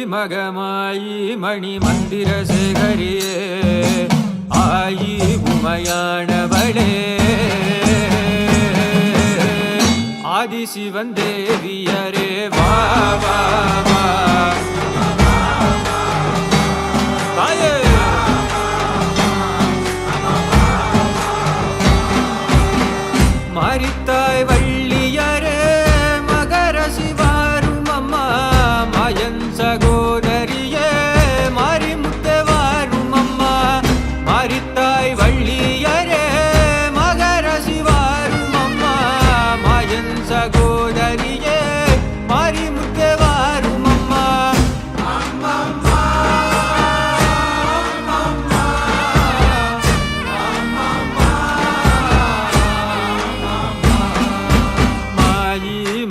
மகமாயி மணி மந்திர சேகரியே ஆயி உமையானவளே ஆதிசிவன் தேவியரே வா வா வா மாரித்தாய் வள்ளியரே மகர சிவாரும் அம்மா மாயன் சகோதரியே மாரிமுத்தே வாரும் அம்மா மாரித்தாய் வள்ளியரே மகர சிவாரும் அம்மா மாயன் சகோதரியே மாரிமுத்தே வாரும் அம்மா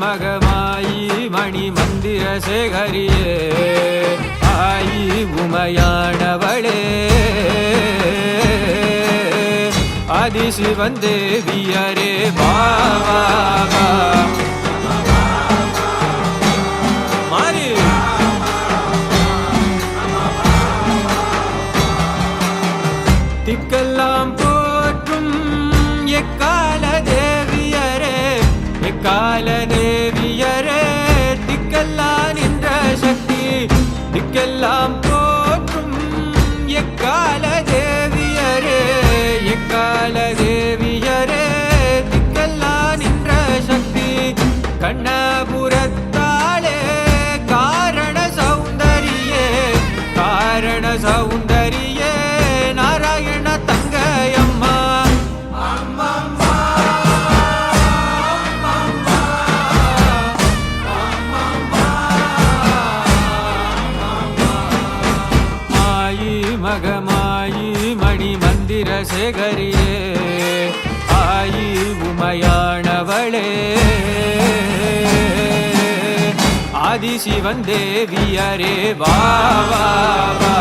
மகமாயி மணி மந்திர சேகரியே ஆயி உமையானவளே ஆதிசிவன் தேவியரே வா வா வா மாறி திக்கெல்லாம் போற்றும் எக்கால தேவியரே எக்கால தேவியரே திக்கெல்லாம் நின்ற சக்தி திக்கெல்லாம் போற்றும் எக்கால தேவியரே எக்கால தேவியரே திக்கெல்லாம் நின்ற சக்தி கண்ணபுரத்தாளே காரண சௌந்தரியே காரண சௌந்தரியே நாராயண தங்கையம்மா மகமாயி மணி மந்திர சேகரியே ஆயி உமையானவளே ஆதிசிவன் தேவியரே வா வா வா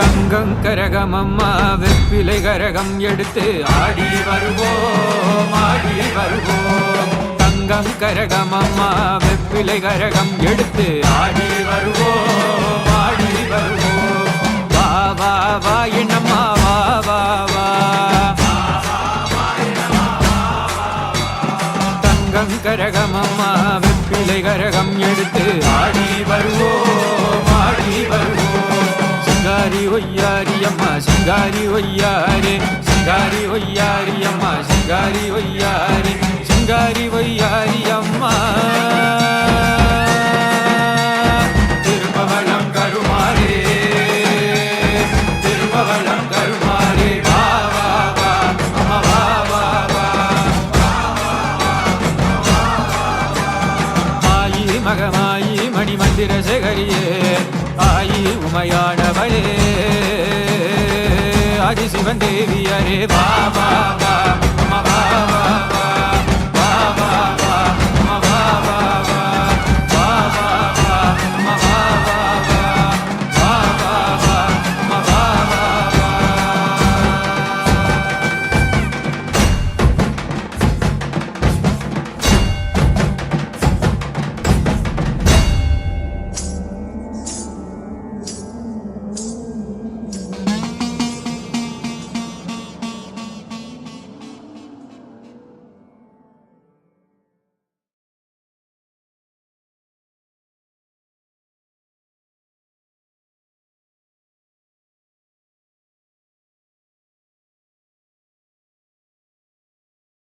தங்கம் கரகம் அம்மா வெப்பிலை கரகம் எடுத்து ஆடி வருவோம் ஆடி வருவோம் தங்கம் கரகம் அம்மா வெப்பிலை கரகம் எடுத்து ஆடி வருவோம் ஆடி வருவோம் வா வா வா என்னம்மா வா வா வா தங்கம் கரகம் அம்மா வெப்பிலை கரகம் எடுத்து ஆடி வருவோம் ஆடி வருவோம் சிங்காரி ஒய்யாரி அம்மா சிங்காரி ஒய்யாரே சிங்காரி ஒய்யாரி அம்மா சிங்காரி ஒய்யாரே சிங்காரி ஒய்யாரி அம்மா திருப்பவளம் கருமாரே திருப்பவளம் கருமாரே வா வா வா அம்மா வா வா வா மாயி மகமாயி மணி மந்திர சேகரியே ஆயி உமையானவளே ஆதிசிவன் தேவியரே வா வா வா